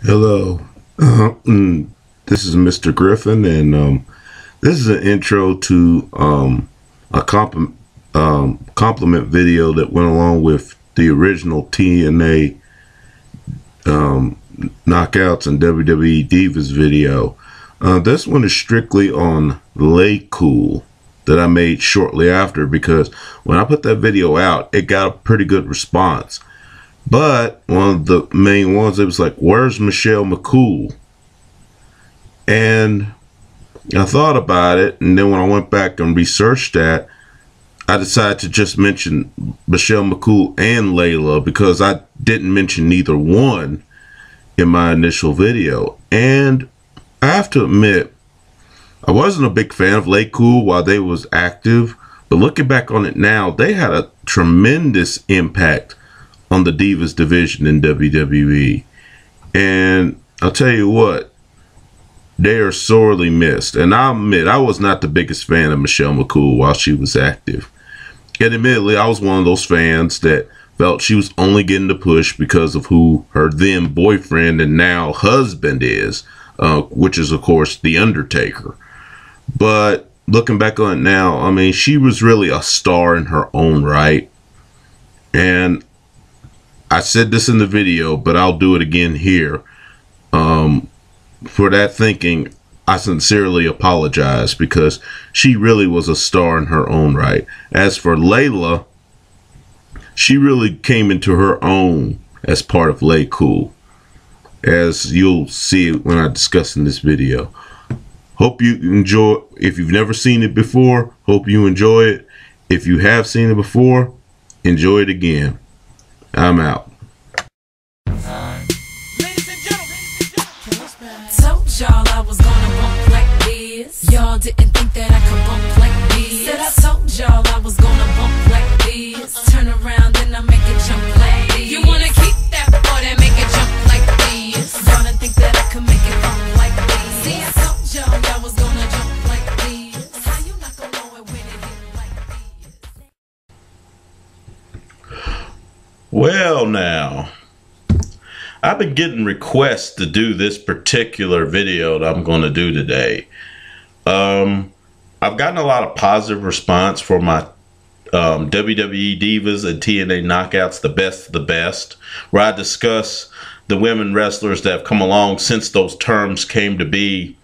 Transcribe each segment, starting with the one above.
Hello, this is Mr. Griffin, and this is an intro to a compliment video that went along with the original TNA Knockouts and WWE Divas video. This one is strictly on LayCool that I made shortly after, because when I put that video out, it got a pretty good response. But one of the main ones, it was like, where's Michelle McCool? And I thought about it, and then when I went back and researched that, I decided to just mention Michelle McCool and Layla, because I didn't mention neither one in my initial video. And I have to admit, I wasn't a big fan of LayCool while they was active, but looking back on it now, they had a tremendous impact on the Divas division in WWE. And I'll tell you what, they are sorely missed. And I'll admit, I was not the biggest fan of Michelle McCool while she was active. And admittedly, I was one of those fans that felt she was only getting the push because of who her then boyfriend and now husband is, which is, of course, The Undertaker. But looking back on it now, I mean, she was really a star in her own right. And I said this in the video, but I'll do it again here. For that thinking, I sincerely apologize, because she really was a star in her own right. As for Layla, she really came into her own as part of LayCool, as you'll see when I discuss in this video. Hope you enjoy. If you've never seen it before, hope you enjoy it. If you have seen it before, enjoy it again. I'm out. Told y'all I was gonna bump like this. Y'all didn't think that I could bump like this. Said I told y'all I was gonna bump like this. Turn around and I make it jump like this. You wanna keep that boy and make it jump like this. Y'all didn't think that I could make it bump like this. See, I told y'all I was gonna jump like this. How you not gonna know it when it hit like this? Well, now, I've been getting requests to do this particular video that I'm going to do today. I've gotten a lot of positive response for my WWE Divas and TNA Knockouts, the best of the best, where I discuss the women wrestlers that have come along since those terms came to be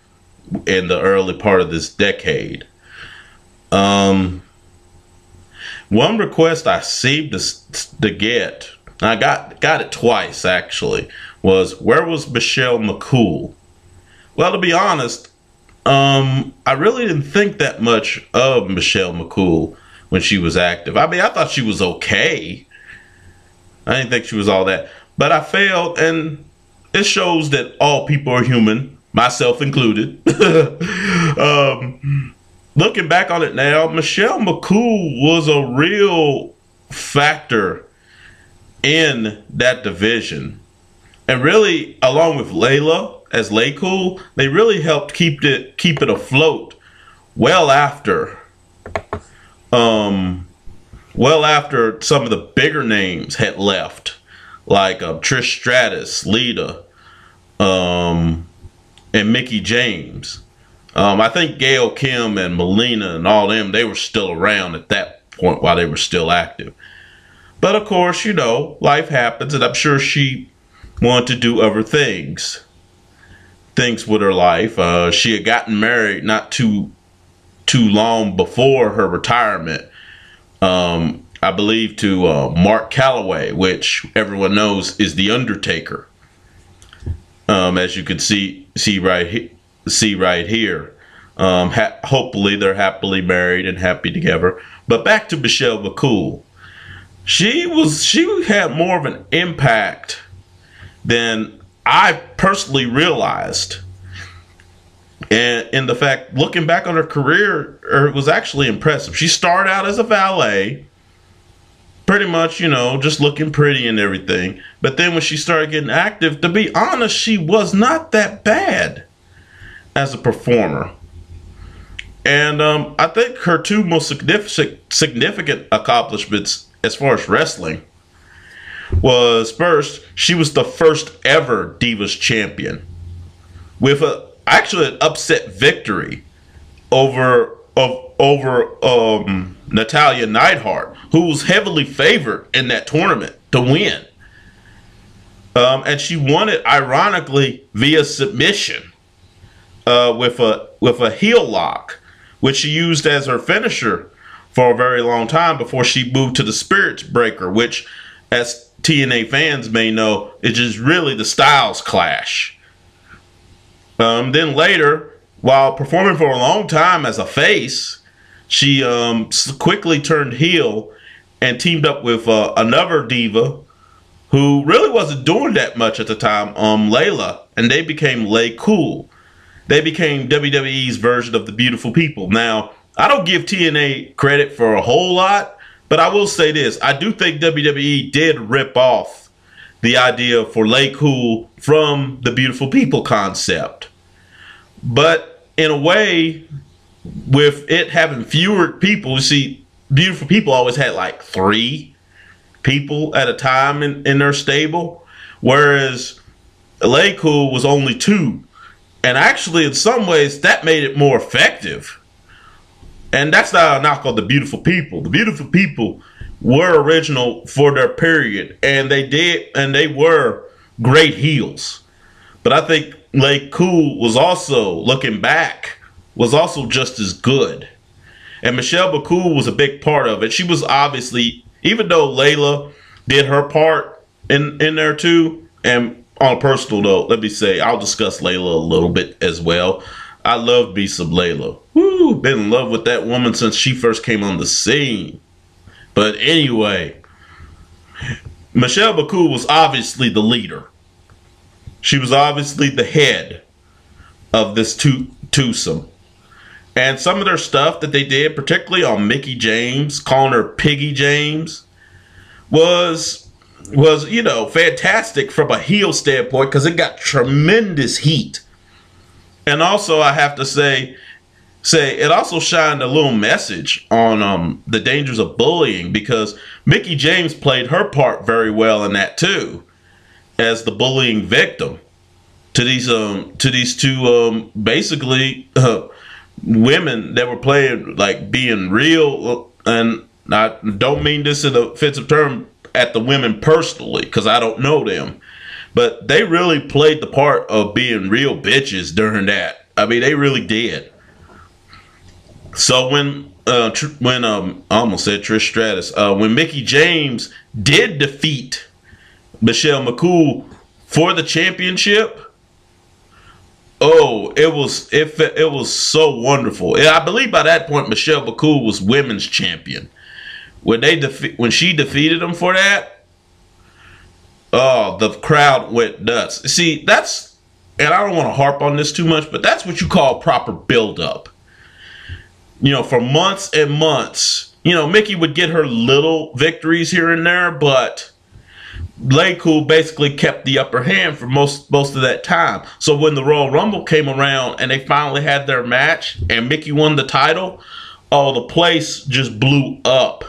in the early part of this decade. One request I seemed to get, I got it twice actually, was, where was Michelle McCool? Well, to be honest, I really didn't think that much of Michelle McCool when she was active. I mean, I thought she was okay. I didn't think she was all that, but I failed, and it shows that all people are human, myself included. Looking back on it now, Michelle McCool was a real factor in that division, and really, along with Layla as LayCool, they really helped keep it afloat well after some of the bigger names had left, like Trish Stratus, Lita, and Mickie James. I think Gail Kim and Melina and all them, they were still around at that point while they were still active. But of course, you know, life happens, and I'm sure she wanted to do other things with her life. She had gotten married not too long before her retirement, I believe, to Mark Calloway, which everyone knows is The Undertaker. As you can see right here. Hopefully they're happily married and happy together. But back to Michelle McCool. She had more of an impact than I personally realized. And in the fact, looking back on her career, it was actually impressive. She started out as a valet, pretty much, you know, just looking pretty and everything. But then when she started getting active, to be honest, she was not that bad as a performer. And I think her two most significant accomplishments as far as wrestling was first, she was the first ever Divas champion with actually an upset victory over Natalya Neidhart, who was heavily favored in that tournament to win. And she won it, ironically, via submission with a heel lock, which she used as her finisher for a very long time before she moved to the Spirits Breaker, which, as TNA fans may know, is just really the styles clash. Then later, while performing for a long time as a face, she quickly turned heel and teamed up with another diva who really wasn't doing that much at the time, Layla, and they became LayCool. They became WWE's version of the Beautiful People. Now, I don't give TNA credit for a whole lot, but I will say this. I do think WWE did rip off the idea for LayCool from the Beautiful People concept. But in a way, with it having fewer people, you see, Beautiful People always had like 3 people at a time in their stable, whereas LayCool was only 2. And actually, in some ways, that made it more effective. And that's not a knock on the Beautiful People. The Beautiful People were original for their period, and they were great heels. But I think LayCool was also, looking back, was also just as good. And Michelle McCool was a big part of it. She was obviously, even though Layla did her part in there too, and on a personal note, let me say, I'll discuss Layla a little bit as well. I love me some Layla. Woo, been in love with that woman since she first came on the scene. But anyway, Michelle McCool was obviously the leader. She was obviously the head of this twosome. And some of their stuff that they did, particularly on Mickie James, calling her Piggy James, was you know, fantastic from a heel standpoint because it got tremendous heat. And also, I have to say it also shined a little message on the dangers of bullying, because Mickie James played her part very well in that too, as the bullying victim to these two basically women that were playing like being real. And I don't mean this in an offensive term at the women personally, because I don't know them, but they really played the part of being real bitches during that. I mean, they really did. So when I almost said Trish Stratus, when Mickie James did defeat Michelle McCool for the championship, oh, it was so wonderful. I believe by that point Michelle McCool was women's champion. When she defeated him for that, oh, the crowd went nuts. See, that's, and I don't want to harp on this too much, but that's what you call proper build-up. You know, for months and months, you know, Mickie would get her little victories here and there, but LayCool basically kept the upper hand for most of that time. So when the Royal Rumble came around and they finally had their match and Mickie won the title, oh, the place just blew up.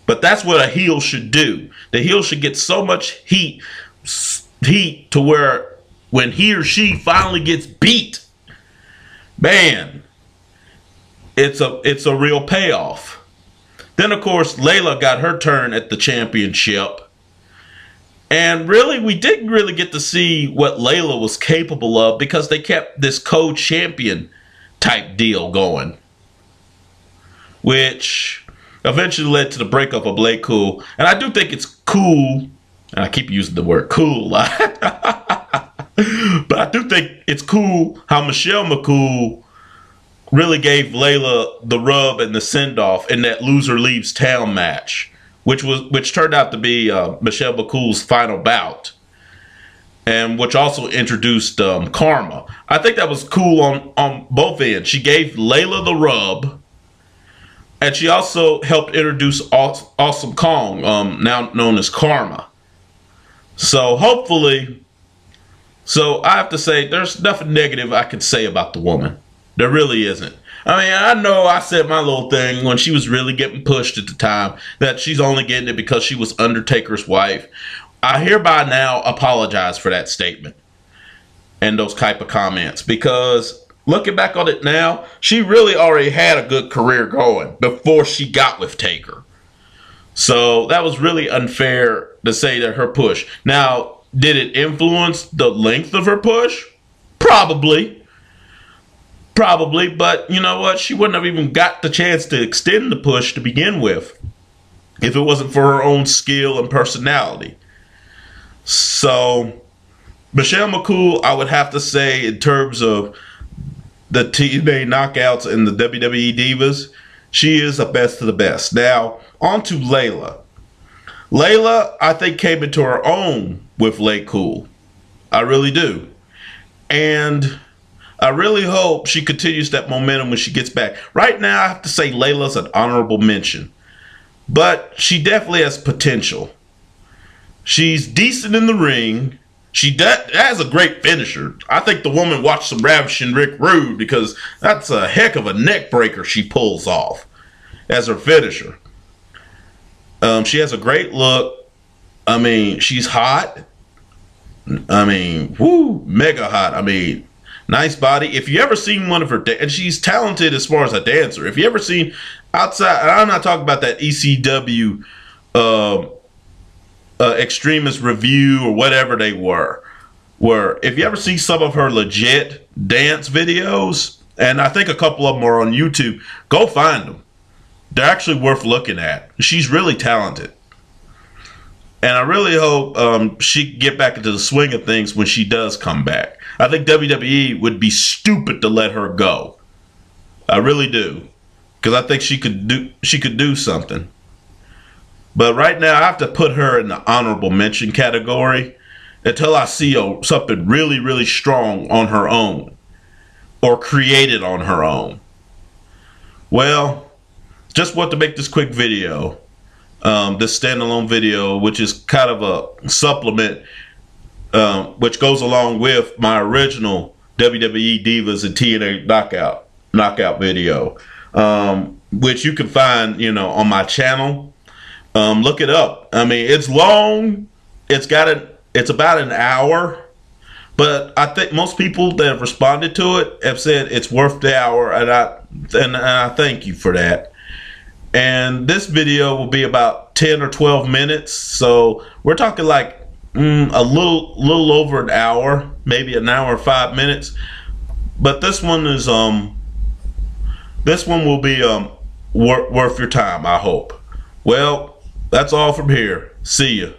But that's what a heel should do. The heel should get so much heat to where when he or she finally gets beat, man, it's a real payoff. Then, of course, Layla got her turn at the championship. And really, we didn't really get to see what Layla was capable of because they kept this co-champion type deal going, which eventually led to the breakup of LayCool. And I do think it's cool, and I keep using the word cool, but I do think it's cool how Michelle McCool really gave Layla the rub and the send-off in that loser leaves town match, which turned out to be Michelle McCool's final bout, and which also introduced Karma. I think that was cool on both ends. She gave Layla the rub, and she also helped introduce Awesome Kong, now known as Karma. So hopefully, I have to say there's nothing negative I can say about the woman. There really isn't. I mean, I know I said my little thing when she was really getting pushed at the time that she's only getting it because she was Undertaker's wife. I hereby now apologize for that statement and those type of comments, because looking back on it now, she really already had a good career going before she got with Taker. So that was really unfair to say that her push. Now, did it influence the length of her push? Probably. Probably, but you know what? She wouldn't have even got the chance to extend the push to begin with if it wasn't for her own skill and personality. So, Michelle McCool, I would have to say, in terms of the TNA knockouts and the WWE Divas, she is the best of the best. Now, on to Layla. Layla, I think, came into her own with LayCool. I really do. And I really hope she continues that momentum when she gets back. Right now, I have to say Layla's an honorable mention. But she definitely has potential. She's decent in the ring. She has a great finisher. I think the woman watched some Ravishing Rick Rude, because that's a heck of a neck breaker she pulls off as her finisher. She has a great look. I mean, she's hot. I mean, woo, mega hot. I mean, nice body. If you ever seen one of her, and she's talented as far as a dancer. If you ever seen outside, and I'm not talking about that ECW extremist review or whatever they were. If you ever see some of her legit dance videos, and I think a couple of them are on YouTube, go find them. They're actually worth looking at. She's really talented. And I really hope she can get back into the swing of things when she does come back. I think WWE would be stupid to let her go. I really do, because I think she could do something. But right now, I have to put her in the honorable mention category until I see something really, really strong on her own, or created on her own. Well, just want to make this quick video. This standalone video, which is kind of a supplement, which goes along with my original WWE Divas and TNA knockout video, which you can find, on my channel. Look it up. I mean, it's long. It's about an hour, but I think most people that have responded to it have said it's worth the hour, and I thank you for that. And this video will be about 10 or 12 minutes, so we're talking like a little over an hour, maybe an hour and 5 minutes. But this one is this one will be worth your time, I hope. Well, that's all from here. See ya.